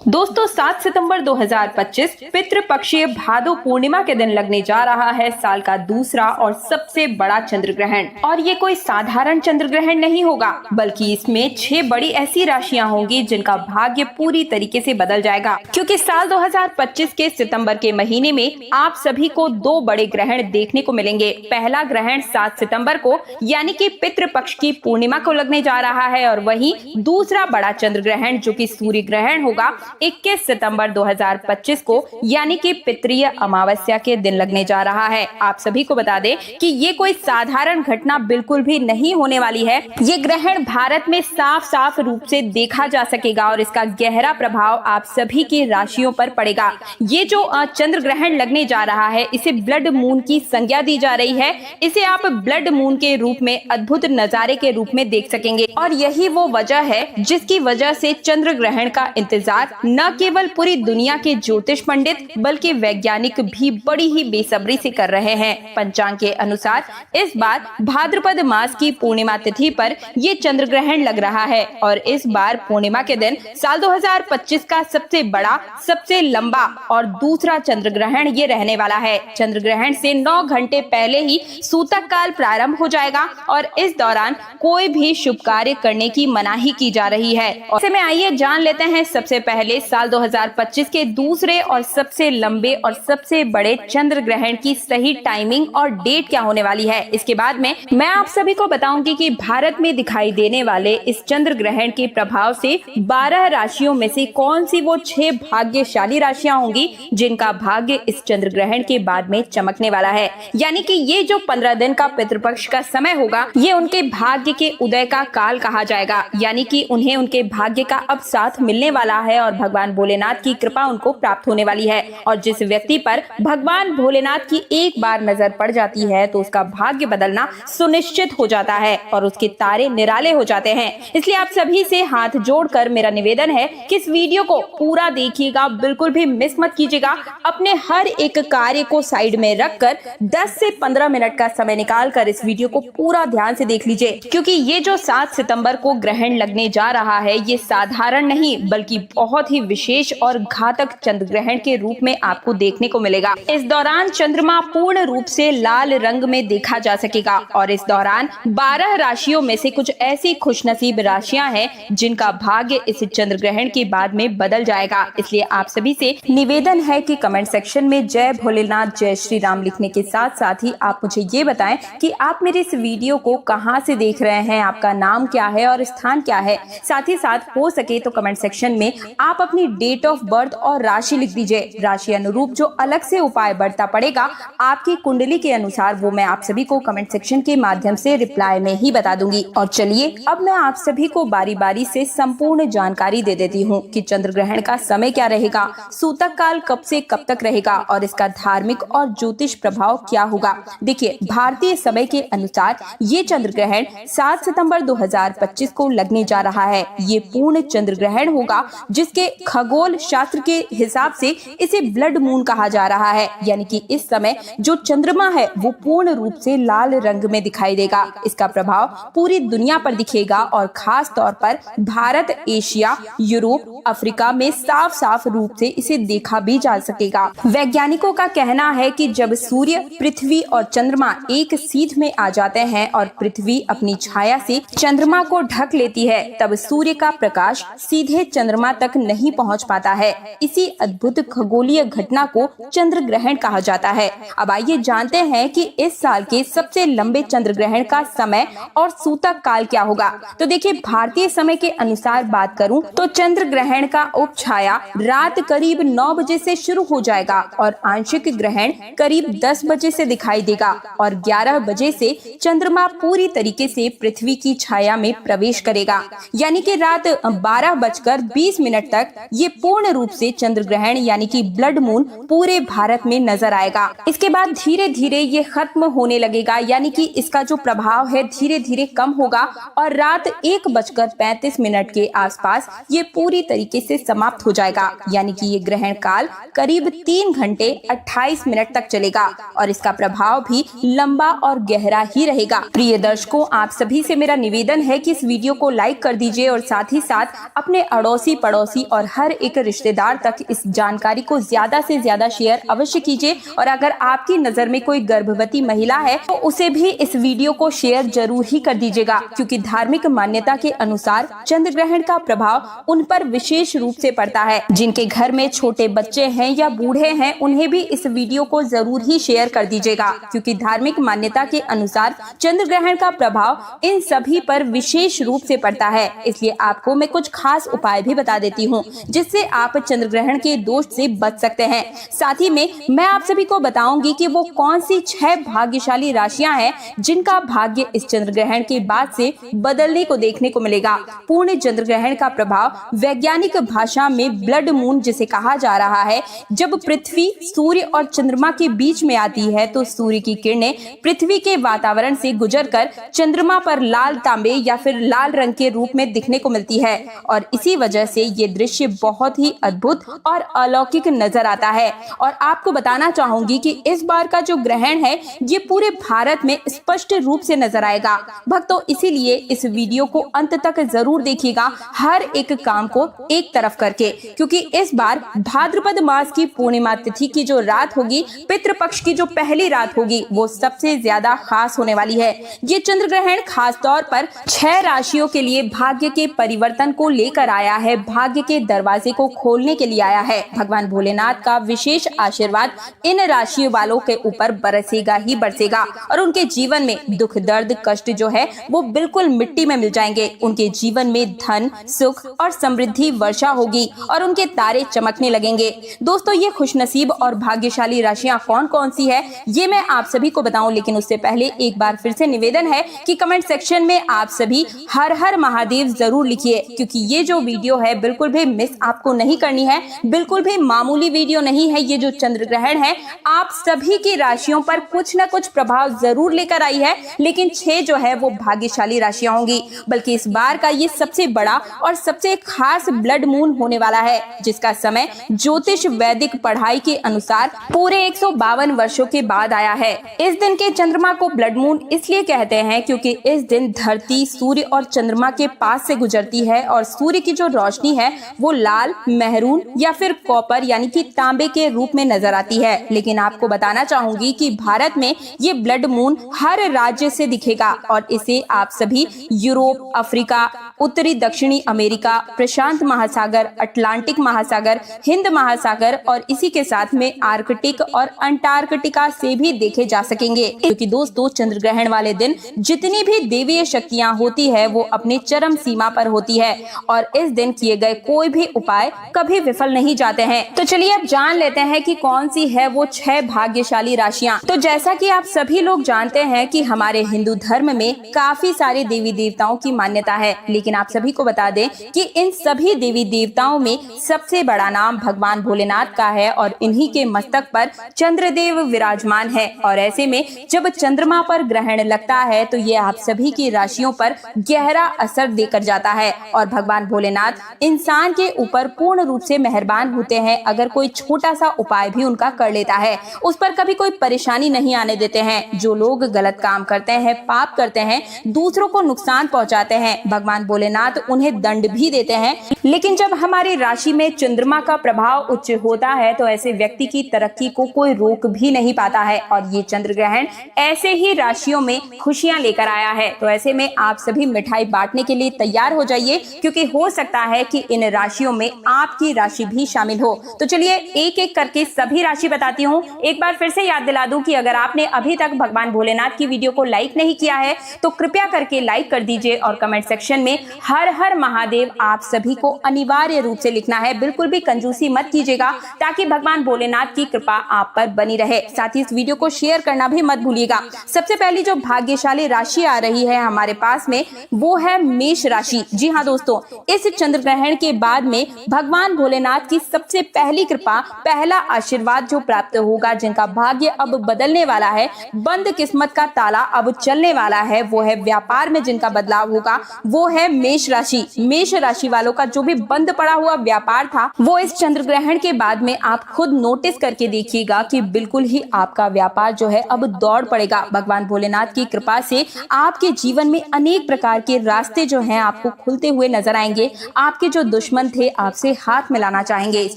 दोस्तों 7 सितंबर 2025 पितृपक्षीय भादो पूर्णिमा के दिन लगने जा रहा है साल का दूसरा और सबसे बड़ा चंद्र ग्रहण। और ये कोई साधारण चंद्र ग्रहण नहीं होगा, बल्कि इसमें 6 बड़ी ऐसी राशियां होंगी जिनका भाग्य पूरी तरीके से बदल जाएगा। क्योंकि साल 2025 के सितंबर के महीने में आप सभी को 2 बड़े ग्रहण देखने को मिलेंगे। पहला ग्रहण 7 सितंबर को यानी कि पितृपक्ष की पूर्णिमा को लगने जा रहा है, और वहीं दूसरा बड़ा चंद्र ग्रहण जो कि सूर्य ग्रहण होगा 21 सितंबर 2025 को यानी कि पितृय अमावस्या के दिन लगने जा रहा है। आप सभी को बता दें कि ये कोई साधारण घटना बिल्कुल भी नहीं होने वाली है। ये ग्रहण भारत में साफ साफ रूप से देखा जा सकेगा और इसका गहरा प्रभाव आप सभी की राशियों पर पड़ेगा। ये जो चंद्र ग्रहण लगने जा रहा है इसे ब्लड मून की संज्ञा दी जा रही है। इसे आप ब्लड मून के रूप में अद्भुत नजारे के रूप में देख सकेंगे, और यही वो वजह है जिसकी वजह से चंद्र ग्रहण का इंतजार न केवल पूरी दुनिया के ज्योतिष पंडित बल्कि वैज्ञानिक भी बड़ी ही बेसब्री से कर रहे हैं। पंचांग के अनुसार इस बार भाद्रपद मास की पूर्णिमा तिथि पर ये चंद्र ग्रहण लग रहा है, और इस बार पूर्णिमा के दिन साल 2025 का सबसे बड़ा, सबसे लंबा और दूसरा चंद्र ग्रहण ये रहने वाला है। चंद्र ग्रहण से 9 घंटे पहले ही सूतक काल प्रारंभ हो जाएगा, और इस दौरान कोई भी शुभ कार्य करने की मनाही की जा रही है। ऐसे में आइए जान लेते हैं सबसे पहले साल 2025 के दूसरे और सबसे लंबे और सबसे बड़े चंद्र ग्रहण की सही टाइमिंग और डेट क्या होने वाली है। इसके बाद में मैं आप सभी को बताऊंगी कि भारत में दिखाई देने वाले इस चंद्र ग्रहण के प्रभाव से 12 राशियों में से कौन सी वो 6 भाग्यशाली राशियां होंगी जिनका भाग्य इस चंद्र ग्रहण के बाद में चमकने वाला है। यानी कि ये जो 15 दिन का पितृपक्ष का समय होगा ये उनके भाग्य के उदय का काल कहा जाएगा। यानी कि उन्हें उनके भाग्य का अब साथ मिलने वाला है और भगवान भोलेनाथ की कृपा उनको प्राप्त होने वाली है। और जिस व्यक्ति पर भगवान भोलेनाथ की एक बार नजर पड़ जाती है तो उसका भाग्य बदलना सुनिश्चित हो जाता है और उसके तारे निराले हो जाते हैं। इसलिए आप सभी से हाथ जोड़कर मेरा निवेदन है कि इस वीडियो को पूरा देखिएगा, बिल्कुल भी मिस मत कीजिएगा। अपने हर एक कार्य को साइड में रखकर 10 से 15 मिनट का समय निकालकर इस वीडियो को पूरा ध्यान से देख लीजिए, क्योंकि ये जो 7 सितंबर को ग्रहण लगने जा रहा है ये साधारण नहीं बल्कि बहुत ही विशेष और घातक चंद्र ग्रहण के रूप में आपको देखने को मिलेगा। इस दौरान चंद्रमा पूर्ण रूप से लाल रंग में देखा जा सकेगा, और इस दौरान 12 राशियों में से कुछ ऐसी खुशनसीब राशियां हैं जिनका भाग्य इस चंद्र ग्रहण के बाद में बदल जाएगा। इसलिए आप सभी से निवेदन है कि कमेंट सेक्शन में जय भोलेनाथ, जय श्री राम लिखने के साथ साथ ही आप मुझे ये बताएं कि आप मेरे इस वीडियो को कहां से देख रहे हैं, आपका नाम क्या है और स्थान क्या है। साथ ही साथ हो सके तो कमेंट सेक्शन में आप अपनी डेट ऑफ बर्थ और राशि लिख दीजिए। राशि अनुरूप जो अलग से उपाय बढ़ता पड़ेगा आपकी कुंडली के अनुसार वो मैं आप सभी को कमेंट सेक्शन के माध्यम से रिप्लाई में ही बता दूंगी। और चलिए अब मैं आप सभी को बारी बारी से संपूर्ण जानकारी दे देती हूँ कि चंद्र ग्रहण का समय क्या रहेगा, सूतक काल कब से कब तक रहेगा और इसका धार्मिक और ज्योतिष प्रभाव क्या होगा। देखिए, भारतीय समय के अनुसार ये चंद्र ग्रहण 7 सितंबर 2025 को लगने जा रहा है। ये पूर्ण चंद्र ग्रहण होगा जिसके खगोल शास्त्र के हिसाब से इसे ब्लड मून कहा जा रहा है। यानी कि इस समय जो चंद्रमा है वो पूर्ण रूप से लाल रंग में दिखाई देगा। इसका प्रभाव पूरी दुनिया पर दिखेगा और खास तौर पर भारत, एशिया, यूरोप, अफ्रीका में साफ साफ रूप से इसे देखा भी जा सकेगा। वैज्ञानिकों का कहना है कि जब सूर्य, पृथ्वी और चंद्रमा एक सीध में आ जाते हैं और पृथ्वी अपनी छाया से चंद्रमा को ढक लेती है तब सूर्य का प्रकाश सीधे चंद्रमा तक नहीं पहुंच पाता है। इसी अद्भुत खगोलीय घटना को चंद्र ग्रहण कहा जाता है। अब आइए जानते हैं कि इस साल के सबसे लंबे चंद्र ग्रहण का समय और सूतक काल क्या होगा। तो देखिए, भारतीय समय के अनुसार बात करूं तो चंद्र ग्रहण का उपछाया रात करीब 9 बजे से शुरू हो जाएगा और आंशिक ग्रहण करीब 10 बजे से दिखाई देगा और 11 बजे से चंद्रमा पूरी तरीके से पृथ्वी की छाया में प्रवेश करेगा। यानी कि रात 12:20 तक ये पूर्ण रूप से चंद्र ग्रहण यानी कि ब्लड मून पूरे भारत में नजर आएगा। इसके बाद धीरे धीरे ये खत्म होने लगेगा, यानी कि इसका जो प्रभाव है धीरे धीरे कम होगा और रात 1:35 के आसपास ये पूरी तरीके से समाप्त हो जाएगा। यानी कि ये ग्रहण काल करीब 3 घंटे 28 मिनट तक चलेगा और इसका प्रभाव भी लंबा और गहरा ही रहेगा। प्रिय दर्शकों, आप सभी से मेरा निवेदन है कि इस वीडियो को लाइक कर दीजिए और साथ ही साथ अपने अड़ोसी पड़ोसी और हर एक रिश्तेदार तक इस जानकारी को ज्यादा से ज्यादा शेयर अवश्य कीजिए। और अगर आपकी नजर में कोई गर्भवती महिला है तो उसे भी इस वीडियो को शेयर जरूर ही कर दीजिएगा, क्योंकि धार्मिक मान्यता के अनुसार चंद्र ग्रहण का प्रभाव उन पर विशेष रूप से पड़ता है। जिनके घर में छोटे बच्चे हैं या बूढ़े हैं उन्हें भी इस वीडियो को जरूर ही शेयर कर दीजिएगा, क्योंकि धार्मिक मान्यता के अनुसार चंद्र ग्रहण का प्रभाव इन सभी पर विशेष रूप से पड़ता है। इसलिए आपको मैं कुछ खास उपाय भी बता देती हूँ जिससे आप चंद्र ग्रहण के दोष से बच सकते हैं। साथ ही में मैं आप सभी को बताऊंगी कि वो कौन सी 6 भाग्यशाली राशियां हैं जिनका भाग्य इस चंद्र ग्रहण के बाद से बदलने को देखने को मिलेगा। पूर्ण चंद्र ग्रहण का प्रभाव वैज्ञानिक भाषा में ब्लड मून जिसे कहा जा रहा है, जब पृथ्वी सूर्य और चंद्रमा के बीच में आती है तो सूर्य की किरणें पृथ्वी के वातावरण से गुजरकर चंद्रमा पर लाल तांबे या फिर लाल रंग के रूप में दिखने को मिलती है। और इसी वजह से ये दृश्य बहुत ही अद्भुत और अलौकिक नजर आता है। और आपको बताना चाहूंगी कि इस बार का जो ग्रहण है ये पूरे भारत में स्पष्ट रूप से नजर आएगा। भक्तों, इसीलिए इस वीडियो को अंत तक जरूर देखिएगा, हर एक काम को एक तरफ करके, क्योंकि इस बार भाद्रपद मास की पूर्णिमा तिथि की जो रात होगी, पितृपक्ष की जो पहली रात होगी, वो सबसे ज्यादा खास होने वाली है। ये चंद्र ग्रहण खास तौर पर 6 राशियों के लिए भाग्य के परिवर्तन को लेकर आया है, भाग्य के दरवाजे को खोलने के लिए आया है। भगवान भोलेनाथ का विशेष आशीर्वाद इन राशियों वालों के ऊपर बरसेगा ही बरसेगा और उनके जीवन में दुख दर्द कष्ट जो है वो बिल्कुल मिट्टी में मिल जाएंगे। उनके जीवन में धन सुख और समृद्धि वर्षा होगी और उनके तारे चमकने लगेंगे। दोस्तों, ये खुशनसीब और भाग्यशाली राशियां कौन कौन सी है ये मैं आप सभी को बताऊं, लेकिन उससे पहले एक बार फिर से निवेदन है कि कमेंट सेक्शन में आप सभी हर हर महादेव जरूर लिखिए, क्योंकि ये जो वीडियो है बिल्कुल भी मिस आपको नहीं करनी है, बिल्कुल भी मामूली वीडियो नहीं है। ये जो चंद्र ग्रहण है आप सभी की राशियों पर कुछ न कुछ प्रभाव जरूर लेकर आई है, लेकिन 6 जो है वो भाग्यशाली राशियां होंगी। बल्कि इस बार का ये सबसे बड़ा और सबसे खास ब्लड मून होने वाला है, जिसका समय ज्योतिष वैदिक पढ़ाई के अनुसार पूरे 152 वर्षों के बाद आया है। इस दिन के चंद्रमा को ब्लड मून इसलिए कहते हैं क्योंकि इस दिन धरती सूर्य और चंद्रमा के पास से गुजरती है और सूर्य की जो रोशनी है वो लाल, मेहरून या फिर कॉपर यानी कि तांबे के रूप में नजर आती है। लेकिन आपको बताना चाहूंगी कि भारत में ये ब्लड मून हर राज्य से दिखेगा और इसे आप सभी यूरोप, अफ्रीका, उत्तरी दक्षिणी अमेरिका, प्रशांत महासागर, अटलांटिक महासागर, हिंद महासागर और इसी के साथ में आर्कटिक और अंटार्कटिका से भी देखे जा सकेंगे। क्योंकि दोस्तों, चंद्र ग्रहण वाले दिन जितनी भी देवीय शक्तियां होती है वो अपने चरम सीमा पर होती है और इस दिन किए गए कोई भी उपाय कभी विफल नहीं जाते हैं। तो चलिए अब जान लेते हैं कि कौन सी है वो 6 भाग्यशाली राशियां। तो जैसा कि आप सभी लोग जानते हैं कि हमारे हिंदू धर्म में काफी सारे देवी देवताओं की मान्यता है, लेकिन आप सभी को बता दें कि इन सभी देवी देवताओं में सबसे बड़ा नाम भगवान भोलेनाथ का है और इन्हीं के मस्तक पर चंद्रदेव विराजमान है। और ऐसे में जब चंद्रमा पर ग्रहण लगता है तो ये आप सभी की राशियों पर गहरा असर देकर जाता है और भगवान भोलेनाथ इंसान के ऊपर पूर्ण रूप से मेहरबान होते हैं। अगर कोई छोटा सा उपाय भी उनका कर लेता है उस पर कभी कोई परेशानी नहीं आने देते हैं। जो लोग गलत काम करते हैं, पाप करते हैं, दूसरों को नुकसान पहुंचाते हैं, भगवान भोलेनाथ उन्हें दंड भी देते हैं। लेकिन जब हमारी राशि में चंद्रमा का प्रभाव उच्च होता है तो ऐसे व्यक्ति की तरक्की को कोई रोक भी नहीं पाता है और ये चंद्र ग्रहण ऐसे ही राशियों में खुशियां लेकर आया है। तो ऐसे में आप सभी मिठाई बांटने के लिए तैयार हो जाइए, क्योंकि हो सकता है कि इन राशियों में आपकी राशि भी शामिल हो। तो चलिए एक एक करके सभी राशि बताती हूँ। एक बार फिर से याद दिला दूं कि अगर आपने अभी तक भगवान भोलेनाथ की वीडियो को लाइक नहीं किया है तो कृपया करके लाइक कर दीजिए और कमेंट सेक्शन में हर हर महादेव आप सभी को अनिवार्य रूप से लिखना है। बिल्कुल भी कंजूसी मत कीजिएगा ताकि भगवान भोलेनाथ की कृपा आप पर बनी रहे। साथ ही इस वीडियो को शेयर करना भी मत भूलिएगा। सबसे पहली जो भाग्यशाली राशि आ रही है हमारे पास में वो है मेष राशि। जी हाँ दोस्तों, इस चंद्र ग्रहण के बाद में भगवान भोलेनाथ की सबसे पहली कृपा, पहला आशीर्वाद जो प्राप्त होगा, जिनका भाग्य अब बदलने वाला है, बंद किस्मत का ताला अब चलने वाला है, वो है व्यापार में जिनका बदलाव होगा, वो है मेष राशि। मेष राशि वालों का जो भी बंद पड़ा हुआ व्यापार था वो इस चंद्र ग्रहण के बाद में आप खुद नोटिस करके देखिएगा कि बिल्कुल ही आपका व्यापार जो है अब दौड़ पड़ेगा। भगवान भोलेनाथ की कृपा से आपके जीवन में अनेक प्रकार के रास्ते जो हैं आपको खुलते हुए नजर आएंगे। आपके जो दुश्मन दुश्मन थे आपसे हाथ मिलाना चाहेंगे। इस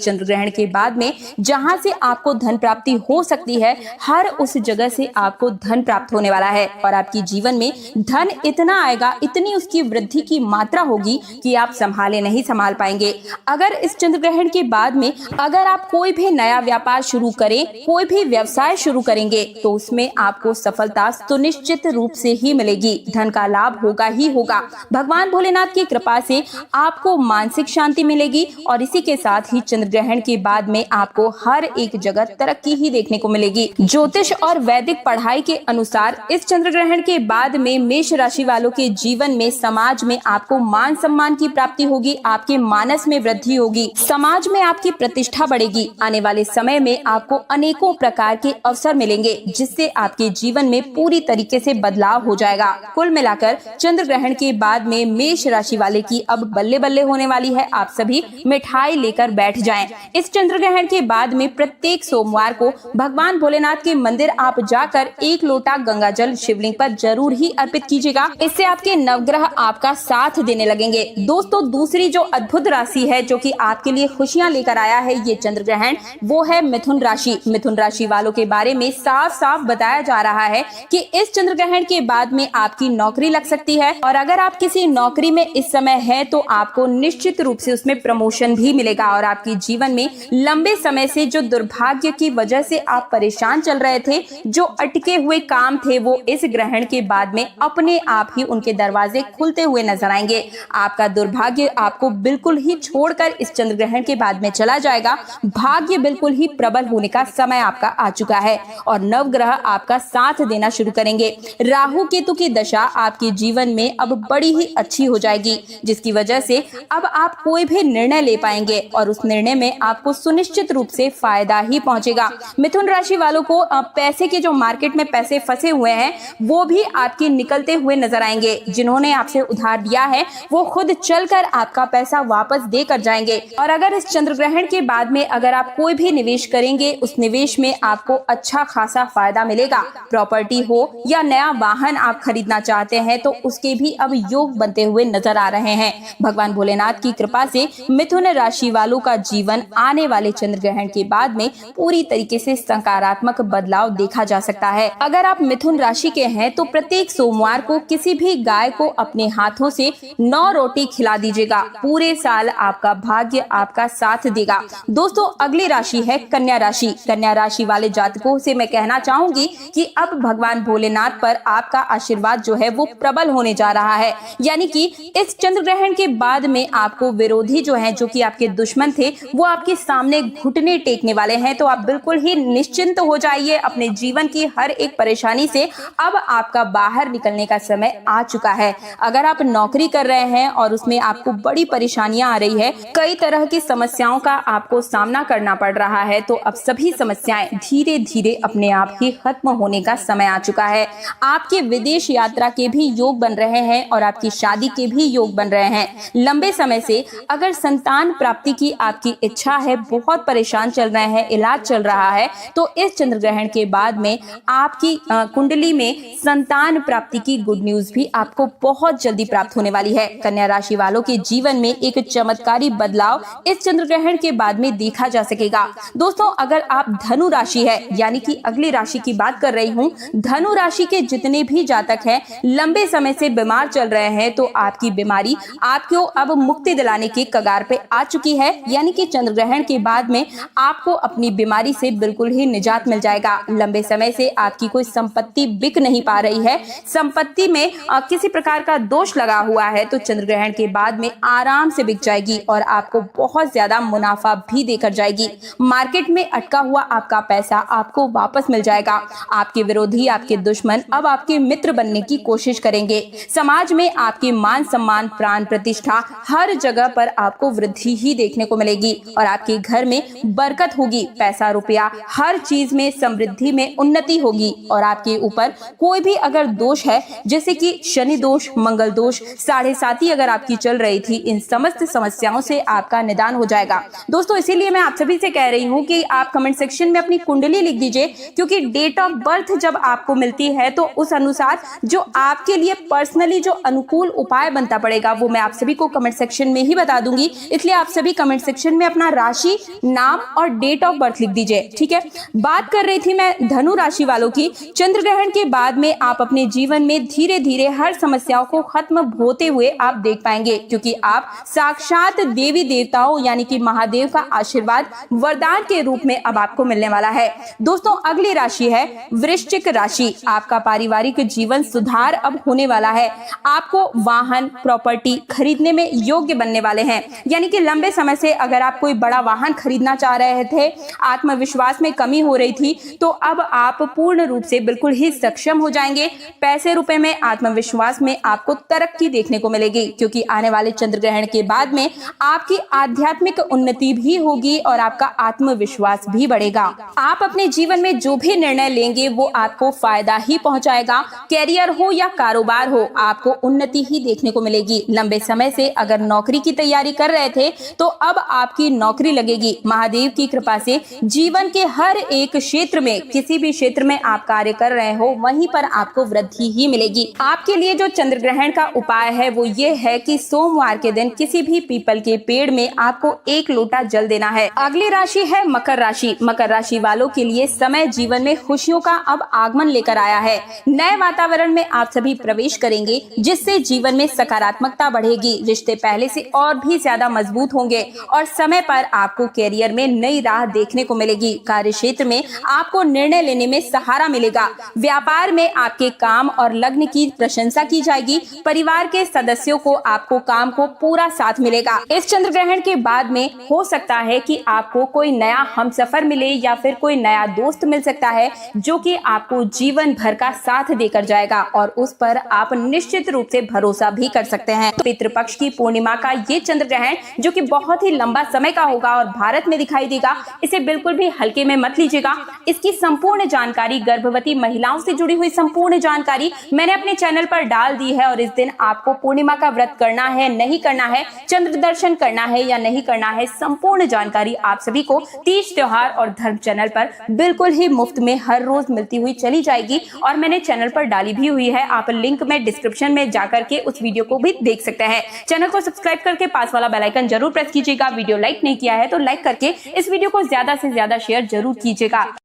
चंद्र ग्रहण के बाद में जहां से आपको धन प्राप्ति हो सकती है, हर उस जगह से आपको धन प्राप्त होने वाला है और आपके जीवन में धन इतना आएगा, इतनी उसकी वृद्धि की मात्रा होगी कि आप नहीं संभाल पाएंगे। अगर इस चंद्र ग्रहण के बाद में अगर आप कोई भी नया व्यापार शुरू करें, कोई भी व्यवसाय शुरू करेंगे, तो उसमें आपको सफलता सुनिश्चित रूप से ही मिलेगी। धन का लाभ होगा ही होगा। भगवान भोलेनाथ की कृपा से आपको मानसिक शांति मिलेगी और इसी के साथ ही चंद्र ग्रहण के बाद में आपको हर एक जगह तरक्की ही देखने को मिलेगी। ज्योतिष और वैदिक पढ़ाई के अनुसार इस चंद्र ग्रहण के बाद में मेष राशि वालों के जीवन में, समाज में आपको मान सम्मान की प्राप्ति होगी, आपके मानस में वृद्धि होगी, समाज में आपकी प्रतिष्ठा बढ़ेगी। आने वाले समय में आपको अनेकों प्रकार के अवसर मिलेंगे, जिससे आपके जीवन में पूरी तरीके से बदलाव हो जाएगा। कुल मिलाकर चंद्र ग्रहण के बाद में मेष राशि वाले की अब बल्ले बल्ले होने वाली है। आप सभी मिठाई लेकर बैठ जाएं। इस चंद्र ग्रहण के बाद में प्रत्येक सोमवार को भगवान भोलेनाथ के मंदिर आप जाकर 1 लोटा गंगा जल शिवलिंग पर जरूर ही अर्पित कीजिएगा। इससे आपके नवग्रह आपका साथ देने लगेंगे। दोस्तों, दूसरी जो अद्भुत राशि है जो कि आपके लिए खुशियां लेकर आया है ये चंद्र ग्रहण, वो है मिथुन राशि। मिथुन राशि वालों के बारे में साफ साफ बताया जा रहा है कि इस चंद्र ग्रहण के बाद में आपकी नौकरी लग सकती है और अगर आप किसी नौकरी में इस समय है तो आपको निश्चित रूप से उसमें प्रमोशन भी मिलेगा और आपके जीवन में लंबे समय से जो दुर्भाग्य की वजह से आप परेशान चल रहे थे, जो अटके हुए काम थे, वो इस ग्रहण के बाद में अपने आप ही उनके दरवाजे खुलते हुए नजर आएंगे। आपका दुर्भाग्य आपको बिल्कुल ही छोड़कर इस चंद्र ग्रहण के बाद में चला जाएगा। भाग्य बिल्कुल ही प्रबल होने का समय आपका आ चुका है और नवग्रह आपका साथ देना शुरू करेंगे। राहु केतु की दशा आपके जीवन में अब बड़ी ही अच्छी हो जाएगी, जिसकी वजह से अब आप कोई भी निर्णय ले पाएंगे और उस निर्णय में आपको सुनिश्चित रूप से फायदा ही पहुंचेगा। मिथुन राशि वालों को पैसे के जो मार्केट में पैसे फंसे हुए हैं वो भी आपके निकलते हुए नजर आएंगे। जिन्होंने आपसे उधार दिया है वो खुद चलकर आपका पैसा वापस देकर जाएंगे। और अगर इस चंद्र ग्रहण के बाद में अगर आप कोई भी निवेश करेंगे, उस निवेश में आपको अच्छा खासा फायदा मिलेगा। प्रॉपर्टी हो या नया वाहन आप खरीदना चाहते हैं तो उसके भी अब योग बनते हुए नजर आ रहे हैं। भगवान भोलेनाथ की कृपा से मिथुन राशि वालों का जीवन आने वाले चंद्र ग्रहण के बाद में पूरी तरीके से सकारात्मक बदलाव देखा जा सकता है। अगर आप मिथुन राशि के हैं तो प्रत्येक सोमवार को किसी भी गाय को अपने हाथों से 9 रोटी खिला दीजिएगा। पूरे साल आपका भाग्य आपका साथ देगा। दोस्तों, अगली राशि है कन्या राशि। कन्या राशि वाले जातकों से मैं कहना चाहूंगी कि अब भगवान भोलेनाथ पर आपका आशीर्वाद जो है वो प्रबल होने जा रहा है। यानी कि इस चंद्र ग्रहण के बाद में आपको विरोधी जो है, जो कि आपके दुश्मन थे, वो आपके सामने घुटने टेकने वाले हैं। तो आप बिल्कुल ही निश्चिंत हो जाइए अपने जीवन की हर एक परेशानी से। अब आपका बाहर निकलने का समय आ चुका है। अगर आप नौकरी कर रहे हैं और उसमें आपको बड़ी परेशानियां आ रही है, कई तरह की समस्याओं का आपको सामना करना पड़ रहा है, तो अब सभी समस्याएं धीरे धीरे अपने आप ही खत्म होने का समय आ चुका है। आपके विदेश यात्रा के भी योग बन रहे हैं और आपकी शादी के भी योग बन रहे हैं। लंबे समय से अगर संतान प्राप्ति की आपकी इच्छा है, बहुत परेशान चल रहे हैं, इलाज चल रहा है, तो इस चंद्र ग्रहण के बाद में आपकी कुंडली में संतान प्राप्ति की गुड न्यूज भी आपको बहुत जल्दी प्राप्त होने वाली है। कन्या राशि वालों के जीवन में एक चमत्कारी बदलाव इस चंद्र ग्रहण के बाद में देखा जा सकेगा। दोस्तों, अगर आप धनु राशि है, यानी कि अगली राशि की बात कर रही हूँ, धनु राशि के जितने भी जातक हैं, लंबे समय से बीमार चल रहे हैं, तो आपकी बीमारी आपको अब मुक्ति दिलाने की कगार पे आ चुकी है। यानी कि चंद्र ग्रहण के बाद में आपको अपनी बीमारी से बिल्कुल ही निजात मिल जाएगा। लंबे समय से आपकी कोई संपत्ति बिक नहीं पा रही है, संपत्ति में किसी प्रकार का दोष लगा हुआ है, तो चंद्र ग्रहण के बाद में आराम से बिक जाएगी और आपको बहुत ज्यादा मुनाफा भी देकर जाएगी। मार्केट में अटका हुआ आपका पैसा आपको वापस मिल जाएगा। आपके विरोधी, आपके दुश्मन अब आपके मित्र बनने की कोशिश करेंगे। समाज में आपके मान सम्मान, प्राण प्रतिष्ठा, हर जगह पर आपको वृद्धि ही देखने को मिलेगी और आपके घर में बरकत होगी। पैसा रुपया हर चीज में समृद्धि में उन्नति होगी और आपके ऊपर कोई भी अगर दोष है, जैसे कि शनि दोष, मंगल दोष, 7.5 अगर आपकी चल रही थी, इन समस्त समस्याओं से आपका निदान हो जाएगा। दोस्तों, इसीलिए मैं आप सभी से कह रही हूँ कि आप कमेंट सेक्शन में अपनी कुंडली लिख दीजिए, क्योंकि डेट ऑफ बर्थ जब आपको मिलती है तो उस अनुसार जो आपके लिए पर्सनली जो अनुकूल उपाय बनता पड़ेगा वो मैं आप सभी को कमेंट सेक्शन में ही बता दूंगी, इसलिए आप सभी कमेंट सेक्शन में अपना राशि, नाम और डेट ऑफ बर्थ लिख दीजिए, ठीक है। बात कर रही थी मैं धनु राशि वालों की। चंद्र ग्रहण के बाद में आप अपने जीवन में धीरे धीरे हर समस्याओं को खत्म होते हुए आप देख पाएंगे, क्योंकि आप साक्षात देवी देवताओं यानी कि महादेव का आशीर्वाद वरदान के रूप में अब आपको मिलने वाला है। दोस्तों, अगली राशि है वृश्चिक राशि। आपका पारिवारिक जीवन सुधार अब होने वाला है। आपको वाहन, प्रॉपर्टी खरीदने में योग्य बनने वाले हैं, यानी कि लंबे समय से अगर आप कोई बड़ा वाहन खरीदना चाह रहे थे, आत्मविश्वास में कमी हो रही थी, तो अब आप पूर्ण रूप से बिल्कुल ही सक्षम हो जाएंगे। पैसे रुपए में, आत्मविश्वास में आपको तरक्की देखने को मिलेगी, क्योंकि आने वाले चंद्र ग्रहण के बाद में आपकी आध्यात्मिक उन्नति भी होगी और आपका आत्मविश्वास भी बढ़ेगा। आप अपने जीवन में जो भी निर्णय लेंगे वो आपको फायदा ही पहुंचाएगा। कैरियर हो या कारोबार हो, आपको उन्नति ही देखने को मिलेगी। लंबे समय से अगर नौकरी की तैयारी कर रहे थे तो अब आपकी नौकरी लगेगी। महादेव की कृपा से जीवन के हर एक क्षेत्र में, किसी भी क्षेत्र में आप कार्य कर रहे हो, वहीं पर आपको वृद्धि ही मिलेगी। आपके लिए जो चंद्र ग्रहण का उपाय है वो ये है कि सोमवार के दिन किसी भी पीपल के पेड़ में आपको 1 लोटा जल देना है। अगली राशि है मकर राशि। मकर राशि वालों के लिए समय जीवन में खुशियों का अब आगमन लेकर आया है। नए वातावरण में आप सभी प्रवेश करेंगे, जिससे जीवन में सकारात्मकता बढ़ेगी। रिश्ते पहले से और भी ज्यादा मजबूत होंगे और समय पर आपको कैरियर में नई राह देखने को मिलेगी। कार्य क्षेत्र में आपको निर्णय लेने में सहारा मिलेगा। व्यापार में आपके काम और लग्न की प्रशंसा की जाएगी। परिवार के सदस्यों को आपको काम को पूरा साथ मिलेगा। इस चंद्र ग्रहण के बाद में हो सकता है कि आपको कोई नया हमसफर मिले या फिर कोई नया दोस्त मिल सकता है, जो कि आपको जीवन भर का साथ देकर जाएगा और उस पर आप निश्चित रूप से भरोसा भी कर सकते हैं। पितृपक्ष की पूर्णिमा का ये चंद्र ग्रहण, जो कि बहुत ही लंबा समय का होगा और भारत में दिखाई देगा, इसे बिल्कुल भी हल्के में मत लीजिएगा। इसकी संपूर्ण जानकारी, गर्भवती महिलाओं से जुड़ी हुई संपूर्ण जानकारी मैंने अपने चैनल पर डाल दी है और इस दिन आपको पूर्णिमा का व्रत करना है, नहीं करना है, चंद्र दर्शन करना है या नहीं करना है, संपूर्ण जानकारी आप सभी को तीज त्योहार और धर्म चैनल पर बिल्कुल ही मुफ्त में हर रोज मिलती हुई चली जाएगी और मैंने चैनल पर डाली भी हुई है। आप लिंक में डिस्क्रिप्शन में जाकर के उस वीडियो को भी देख सकते हैं। चैनल को सब्सक्राइब करके पास वाला बेल आइकन जरूर प्रेस कीजिएगा। वीडियो लाइक नहीं किया है तो लाइक करके इस वीडियो को ज्यादा से ज्यादा शेयर जरूर कीजिएगा।